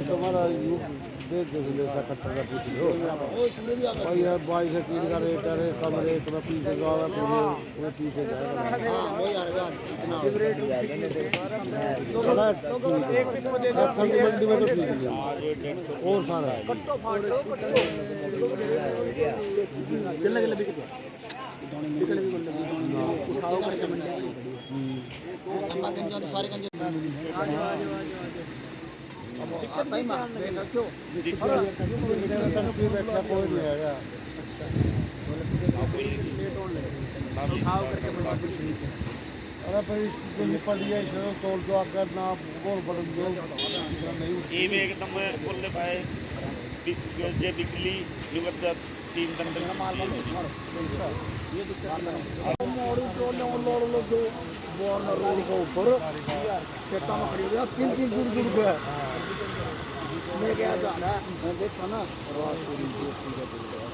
तुम्हारा देख लेता कट्टर का पूछ लो भाई यार 22 से 3 का रेट है कम रेट में पीछे जाएगा वो पीछे जाएगा मंडी में तो ठीक है और सारा अरे भाई पलिया तोड़ दो अगर ना बोल बदल दो ये एकदम बोलने पाए जे बिकली युगत 3 दिन माल ये रोड के ऊपर खेता में खड़ी हो गया 3 जुड़ गया मैं क्या जा रहा है देखा ना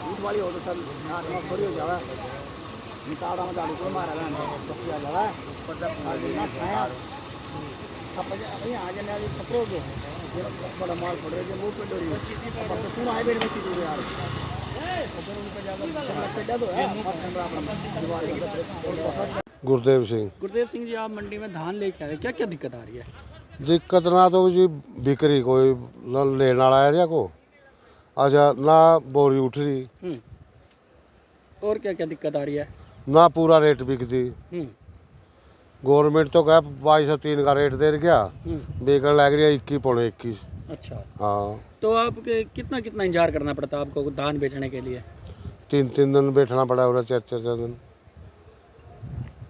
झूठ वाली हो तो सर आत्मा थोड़ी हो जावा निकाड़ा में झाड़ू को मारा है बस आ जावा ना छाया छप जा आ जाने आज छपरो को बड़ा माल पड़ रहा है वो पे डोरी बस तू आए बेर में की दूर यार गुरदेव सिंह जी आप मंडी में धान लेके आए, क्या क्या दिक्कत आ रही है? दिक्कत ना तो जी बिक्री कोई न लेने वाला है को अच्छा ना बोरी उठ रही और क्या क्या दिक्कत आ रही है? ना पूरा रेट बिकती गवर्नमेंट तो क्या 22 से 3 का रेट दे गया बेकन लग रही है 21 अच्छा हाँ तो आप कितना इंतजार करना पड़ता है आपको धान बेचने के लिए? 3 दिन बैठना पड़ा और 4 दिन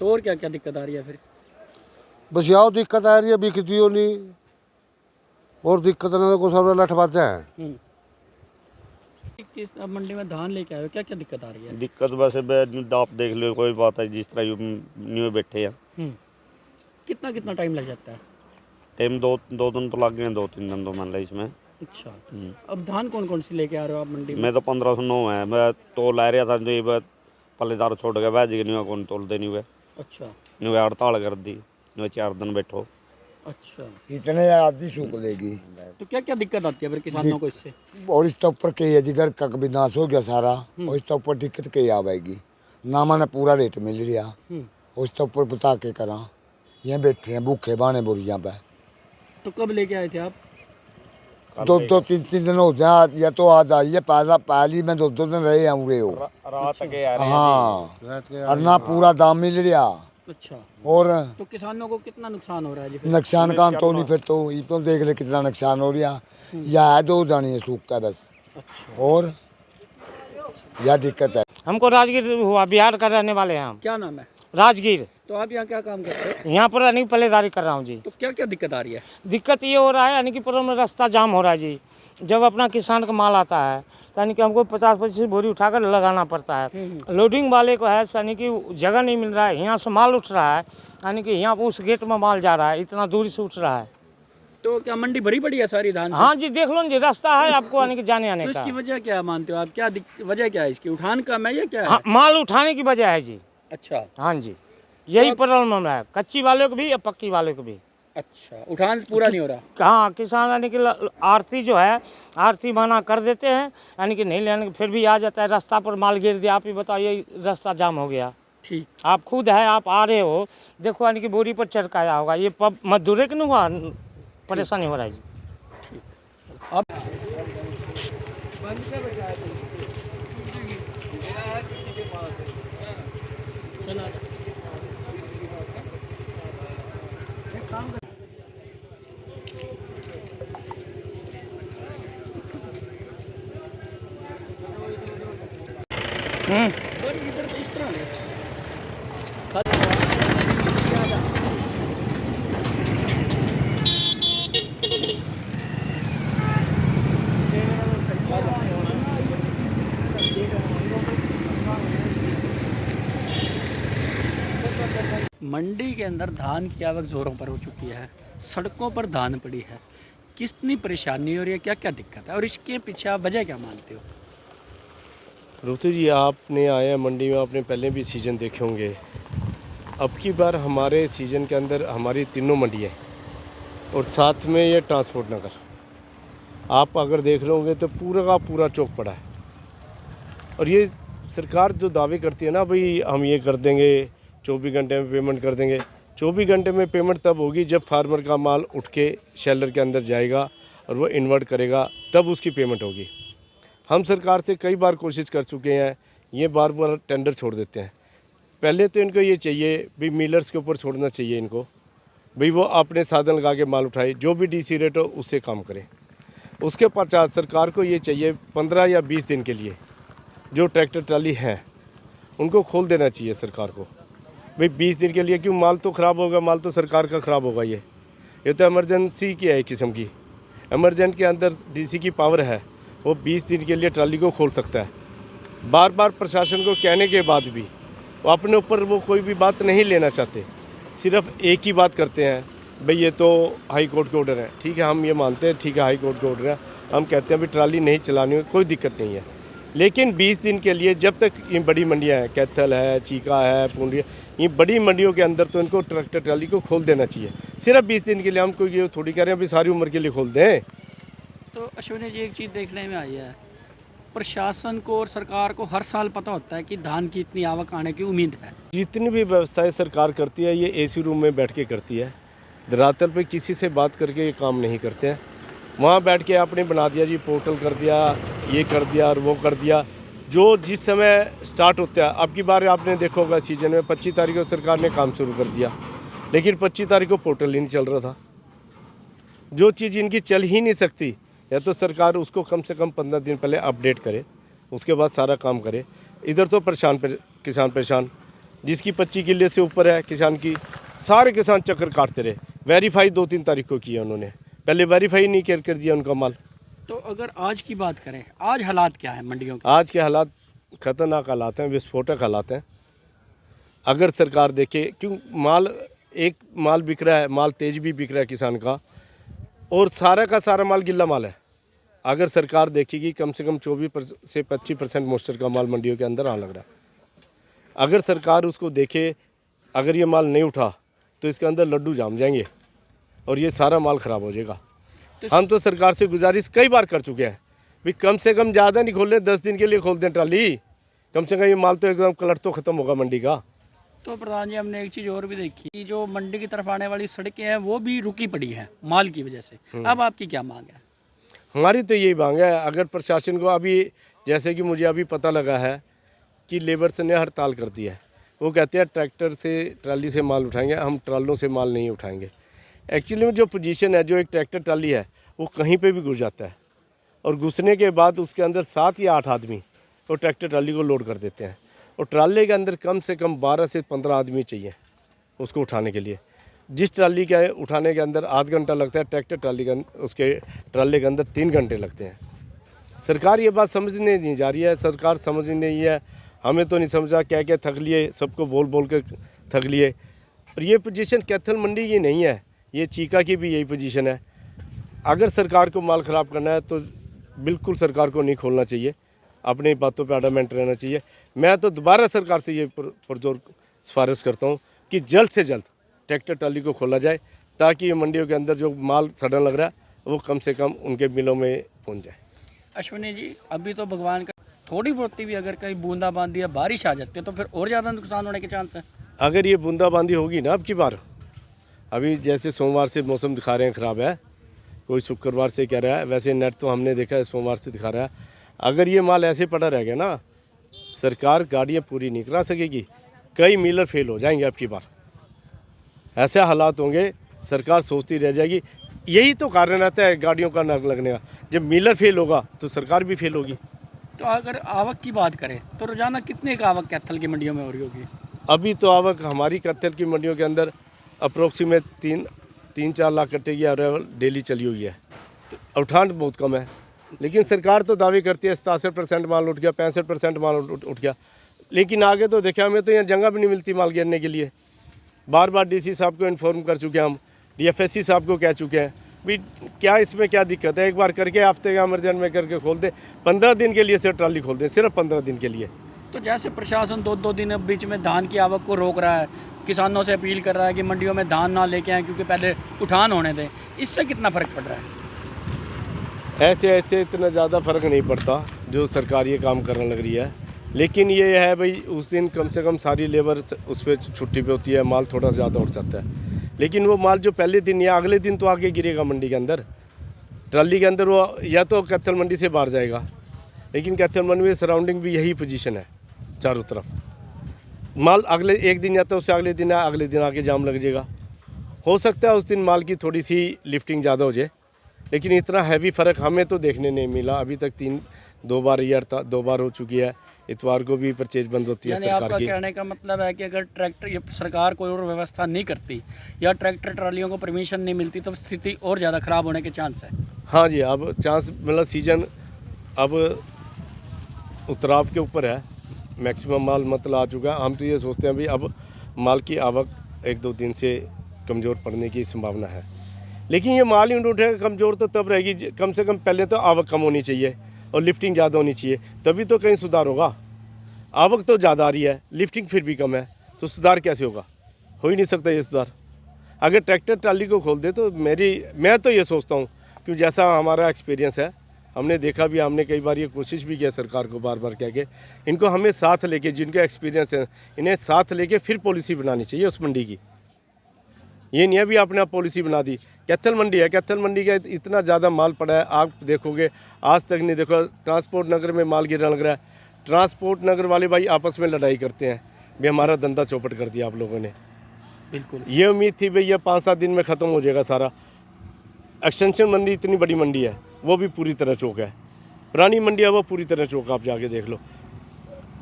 तो और क्या क्या दिक्कत आ रही है फिर? बस याओ दिक्कत आ रही है बिकती हो नहीं और दिक्कत ना को सब लठ बाजा है किस मंडी में धान लेके आए हो, क्या क्या दिक्कत आ रही है? दिक्कत बस आप देख लो कोई बात है जिस तरह न्यू बैठे हैं कितना टाइम लग जाता है? टाइम दो दिन तो लग गए 2-3 दिन तो मान लो इसमें। अच्छा अब धान कौन सी लेके आ रहे हो आप मंडी में? मैं तो 1509 है मैं तो ला रहा था जो पल्लेदार छोड़ गया बैज गए नहीं कौन तोलते नहीं हुए अच्छा नहीं हड़ताल कर दी नहीं 4 दिन बैठो अच्छा इतने आदमी सूख लेगी तो क्या क्या दिक्कत आती है फिर किसानों को इससे? और इसके ऊपर कई है जिगर का भी नाश हो गया सारा और इसके ऊपर दिक्कत कई आवेगी ना मैंने पूरा रेट मिल रहा और इसके ऊपर बता के करा यहाँ बैठे हैं भूखे बाने बोरियां पे। तो कब लेके आए थे आप? 2-3 दिन हो जाए या तो आज आइए पहली में 2 दिन रहे हैं उड़े हो रात के आ रहे हाँ और ना पूरा दाम मिल रहा अच्छा और तो किसानों को कितना नुकसान हो रहा है जी फिर? नुकसान का तो नहीं फिर तो ये तो देख ले कितना नुकसान हो रहा या है 2 जानी है सूख का बस अच्छा और यह दिक्कत है। हमको राजगीर हुआ बिहार का रहने वाले हैं हम। क्या नाम है? राजगीर। तो आप यहाँ क्या काम करते हो? यहाँ पर यानी पल्लेदारी कर रहा हूँ जी। तो क्या क्या दिक्कत आ रही है? दिक्कत ये हो रहा है यानी कि पूरा में रास्ता जाम हो रहा है जी। जब अपना किसान का माल आता है यानी कि हमको 50-25 बोरी उठाकर लगाना पड़ता है। लोडिंग वाले को है यानी कि जगह नहीं मिल रहा है, यहाँ से माल उठ रहा है यानी कि यहाँ उस गेट में माल जा रहा है, इतना दूरी से उठ रहा है। तो क्या मंडी भरी पड़ी है सारी धान से? हाँ जी देख लो जी रास्ता है आपको यानी कि जाने आने तो का। इसकी वजह क्या मानते हो आप? क्या वजह क्या है इसकी? उठान कम है या क्या है? हाँ माल उठाने की वजह है जी। अच्छा हाँ जी यही प्रॉब्लम है कच्ची वालों को भी या पक्की वालों को भी। अच्छा उठान पूरा नहीं हो रहा? हाँ किसान यानी कि आरती जो है आरती मना कर देते हैं यानी कि नहीं लेने फिर भी आ जाता है रास्ता पर माल गिर दिया। आप ही बताइए रास्ता जाम हो गया। ठीक आप खुद है आप आ रहे हो देखो यानी कि बोरी पर चढ़काया होगा ये पब मजदूर के नहीं हुआ परेशानी हो रहा है जी। अब मंडी के अंदर धान की आवक जोरों पर हो चुकी है, सड़कों पर धान पड़ी है, कितनी परेशानी हो रही है, क्या क्या दिक्कत है और इसके पीछे आप वजह क्या मानते हो? ऋतु जी आपने आए मंडी में आपने पहले भी सीज़न देखे होंगे। अब की बार हमारे सीज़न के अंदर हमारी तीनों मंडियाँ और साथ में ये ट्रांसपोर्ट नगर, आप अगर देख लोगे तो पूरा का पूरा चौक पड़ा है। और ये सरकार जो दावे करती है ना, भाई हम ये कर देंगे, 24 घंटे में पेमेंट कर देंगे। 24 घंटे में पेमेंट तब होगी जब फार्मर का माल उठ के शेलर के अंदर जाएगा और वो इन्वर्ट करेगा, तब उसकी पेमेंट होगी। हम सरकार से कई बार कोशिश कर चुके हैं, ये बार बार टेंडर छोड़ देते हैं। पहले तो इनको ये चाहिए भाई मिलर्स के ऊपर छोड़ना चाहिए इनको, भाई वो अपने साधन लगा के माल उठाए, जो भी डीसी रेट हो उससे काम करें। उसके पश्चात सरकार को ये चाहिए 15 या 20 दिन के लिए जो ट्रैक्टर ट्राली हैं उनको खोल देना चाहिए सरकार को। भाई 20 दिन के लिए क्यों, माल तो ख़राब होगा, माल तो सरकार का ख़राब होगा। ये तो इमरजेंसी की है एक किस्म की। इमरजेंट के अंदर डीसी की पावर है, वो 20 दिन के लिए ट्राली को खोल सकता है। बार बार प्रशासन को कहने के बाद भी वो अपने ऊपर वो कोई भी बात नहीं लेना चाहते, सिर्फ एक ही बात करते हैं, भाई ये तो हाई कोर्ट के ऑर्डर है। ठीक है, हम ये मानते हैं, ठीक है हाई कोर्ट के ऑर्डर है, हम कहते हैं भाई ट्राली नहीं चलानी में कोई दिक्कत नहीं है। लेकिन 20 दिन के लिए जब तक ये बड़ी मंडियां हैं, कैथल है, चीका है, पूंडिया, ये बड़ी मंडियों के अंदर तो इनको ट्रैक्टर ट्राली को खोल देना चाहिए। सिर्फ 20 दिन के लिए, हम कोई ये थोड़ी कह रहे हैं भाई सारी उम्र के लिए खोल दें। तो अश्विनी जी, एक चीज़ देखने में आई है, प्रशासन को और सरकार को हर साल पता होता है कि धान की इतनी आवक आने की उम्मीद है। जितनी भी व्यवस्थाएं सरकार करती है ये एसी रूम में बैठ के करती है, धरातल पे किसी से बात करके ये काम नहीं करते हैं। वहाँ बैठ के आपने बना दिया जी, पोर्टल कर दिया, ये कर दिया और वो कर दिया। जो जिस समय स्टार्ट होता है, अब की बार आपने देखा होगा सीजन में 25 तारीख को सरकार ने काम शुरू कर दिया, लेकिन 25 तारीख को पोर्टल ही नहीं चल रहा था। जो चीज़ इनकी चल ही नहीं सकती, या तो सरकार उसको कम से कम 15 दिन पहले अपडेट करे, उसके बाद सारा काम करे। इधर तो किसान परेशान, जिसकी 25 किले से ऊपर है किसान की, सारे किसान चक्कर काटते रहे। वेरीफाई 2-3 तारीख को किया उन्होंने, पहले वेरीफाई नहीं कर दिया उनका माल। तो अगर आज की बात करें, आज हालात क्या है मंडियों के? आज के हालात खतरनाक हालात हैं, विस्फोटक हालात हैं। अगर सरकार देखे, क्यों एक माल बिक रहा है, माल तेज भी बिक रहा है किसान का, और सारा का सारा माल गिल्ला माल है। अगर सरकार देखेगी, कम से कम 24 से 25% मॉइस्चर का माल मंडियों के अंदर आने लग रहा है। अगर सरकार उसको देखे, अगर ये माल नहीं उठा तो इसके अंदर लड्डू जाम जाएंगे और ये सारा माल ख़राब हो जाएगा। हम तो सरकार से गुजारिश कई बार कर चुके हैं, भाई कम से कम ज़्यादा नहीं खोल लें, 10 दिन के लिए खोल दें ट्राली, कम से कम ये माल तो एकदम कलर तो ख़त्म होगा मंडी का। तो प्रधान जी, हमने एक चीज़ और भी देखी कि जो मंडी की तरफ आने वाली सड़कें हैं वो भी रुकी पड़ी हैं माल की वजह से। अब आपकी क्या मांग है? हमारी तो यही मांग है, अगर प्रशासन को अभी, जैसे कि मुझे अभी पता लगा है कि लेबर्स ने हड़ताल कर दी है, वो कहते हैं ट्रैक्टर से ट्राली से माल उठाएंगे, हम ट्रालों से माल नहीं उठाएंगे। एक्चुअली में जो पोजीशन है, जो एक ट्रैक्टर ट्राली है वो कहीं पे भी घुस जाता है, और घुसने के बाद उसके अंदर 7 या 8 आदमी वो ट्रैक्टर ट्राली को लोड कर देते हैं, और ट्राले के अंदर कम से कम 12 से 15 आदमी चाहिए उसको उठाने के लिए। जिस ट्राली के उठाने के अंदर आध घंटा लगता है, ट्रैक्टर ट्राली का उसके ट्राले के अंदर 3 घंटे लगते हैं। सरकार ये बात समझने नहीं जा रही है, सरकार समझ नहीं है, हमें तो नहीं समझा, क्या क्या थक लिए, सबको बोल बोल के थक लिए। और ये पोजीशन कैथल मंडी की नहीं है, ये चीका की भी यही पोजीशन है। अगर सरकार को माल ख़राब करना है तो बिल्कुल सरकार को नहीं खोलना चाहिए, अपनी बातों पे अडामेंट रहना चाहिए। मैं तो दोबारा सरकार से ये पुरजोर सिफारिश करता हूँ कि जल्द से जल्द ट्रैक्टर ट्राली को खोला जाए, ताकि ये मंडियों के अंदर जो माल सड़न लग रहा है वो कम से कम उनके मिलों में पहुँच जाए। अश्विनी जी, अभी तो भगवान का थोड़ी बहुत भी अगर कहीं बूंदाबांदी या बारिश आ जाती है तो फिर और ज़्यादा नुकसान होने के चांस है। अगर ये बूंदाबांदी होगी ना अब की बार, अभी जैसे सोमवार से मौसम दिखा रहे हैं ख़राब है, कोई शुक्रवार से कह रहा है, वैसे नेट तो हमने देखा है सोमवार से दिखा रहा है। अगर ये माल ऐसे पड़ा रह गया ना, सरकार गाड़ियाँ पूरी नहीं करा सकेगी, कई मिलर फेल हो जाएंगे अब की बार। ऐसे हालात होंगे, सरकार सोचती रह जाएगी। यही तो कारण रहता है गाड़ियों का न लगने का, जब मिलर फेल होगा तो सरकार भी फेल होगी। तो अगर आवक की बात करें तो रोजाना कितने का आवक कैथल की मंडियों में हो रही होगी? अभी तो आवक हमारी कैथल की मंडियों के अंदर अप्रोक्सीमेट 3-4 लाख कट्टे की अराइवल डेली चली हुई है। उठान बहुत कम है, लेकिन सरकार तो दावे करती है 67% माल उठ गया, 65% माल उठ गया, लेकिन आगे तो देखा हमें तो यहाँ जगह भी नहीं मिलती माल गिरने के लिए। बार बार डीसी साहब को इन्फॉर्म कर चुके हैं हम, डीएफएससी साहब को कह चुके हैं भी क्या इसमें क्या दिक्कत है, एक बार करके हफ्ते का इमरजेंट में करके खोल दें, 15 दिन के लिए से ट्राली खोल दें, सिर्फ 15 दिन के लिए। तो जैसे प्रशासन 2-2 दिन बीच में धान की आवक को रोक रहा है, किसानों से अपील कर रहा है कि मंडियों में धान ना लेके आएँ क्योंकि पहले उठान होने थे, इससे कितना फ़र्क पड़ रहा है? ऐसे इतना ज़्यादा फ़र्क नहीं पड़ता जो सरकार ये काम करने लग रही है। लेकिन ये है भाई, उस दिन कम से कम सारी लेबर उस पर छुट्टी पे होती है, माल थोड़ा ज़्यादा उठ जाता है। लेकिन वो माल जो पहले दिन या अगले दिन तो आगे गिरेगा मंडी के अंदर, ट्राली के अंदर, वो या तो कैथल मंडी से बाहर जाएगा। लेकिन कैथल मंडी में सराउंडिंग भी यही पोजीशन है, चारों तरफ माल अगले एक दिन जाता है, उससे अगले दिन आके जाम लग जाएगा। हो सकता है उस दिन माल की थोड़ी सी लिफ्टिंग ज़्यादा हो जाए, लेकिन इतना हैवी फ़र्क हमें तो देखने नहीं मिला अभी तक। 2 बार हो चुकी है। इतवार को भी परचेज बंद होती है यानी सरकार आपका की। कहने का मतलब है कि अगर ट्रैक्टर, ये सरकार कोई और व्यवस्था नहीं करती या ट्रैक्टर ट्रालियों को परमिशन नहीं मिलती तो स्थिति और ज़्यादा ख़राब होने के चांस है। हाँ जी, अब चांस मतलब सीजन अब उतराव के ऊपर है, मैक्सिमम माल मतलब आ चुका है। हम तो ये सोचते हैं भी अब माल की आवक 1-2 दिन से कमज़ोर पड़ने की संभावना है। लेकिन ये माल ही उठेगा कमज़ोर तो तब रहेगी, कम से कम पहले तो आवक कम होनी चाहिए और लिफ्टिंग ज़्यादा होनी चाहिए, तभी तो कहीं सुधार होगा। आवक तो ज़्यादा आ रही है, लिफ्टिंग फिर भी कम है, तो सुधार कैसे होगा? हो ही नहीं सकता ये सुधार। अगर ट्रैक्टर ट्राली को खोल दे तो मैं तो ये सोचता हूँ कि जैसा हमारा एक्सपीरियंस है, हमने देखा भी, हमने कई बार ये कोशिश भी किया सरकार को बार बार कह के, इनको हमें साथ लेके, जिनका एक्सपीरियंस है इन्हें साथ लेके फिर पॉलिसी बनानी चाहिए उस मंडी की। ये नहीं है भी आपने पॉलिसी बना दी। कैथल मंडी है, कैथल मंडी का इतना ज़्यादा माल पड़ा है, आप देखोगे आज तक नहीं देखो। ट्रांसपोर्ट नगर में माल गिरने लग रहा है, ट्रांसपोर्ट नगर वाले भाई आपस में लड़ाई करते हैं भी हमारा धंधा चौपट कर दिया आप लोगों ने। बिल्कुल, ये उम्मीद थी भाई ये 5-7 दिन में ख़त्म हो जाएगा सारा। एक्सटेंशन मंडी इतनी बड़ी मंडी है, वो भी पूरी तरह चौक है। पुरानी मंडी है, वो पूरी तरह चौक, आप जाके देख लो।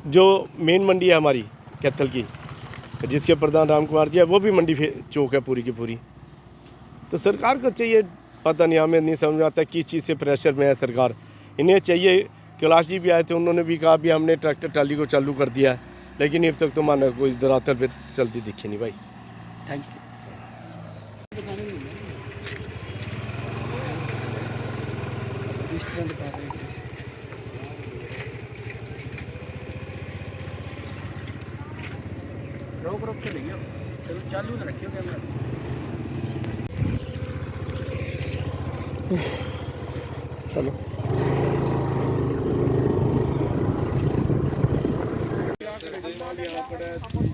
जो मेन मंडी है हमारी कैथल की, जिसके प्रधान राम कुमार जी है, वो भी मंडी चौक है पूरी की पूरी। तो सरकार को चाहिए, पता नहीं, हमें नहीं समझ में आता किस चीज़ से प्रेशर में है सरकार। इन्हें चाहिए, कैलाश जी भी आए थे, उन्होंने भी कहा भी हमने ट्रैक्टर ट्राली को चालू कर दिया है, लेकिन अब तक तो माना कोई धरातल पे चलती दिखी नहीं भाई। Thank you. रोक के लगी, चलो चालू ना रखियो कैमरा। चलो यहाँ पड़ा है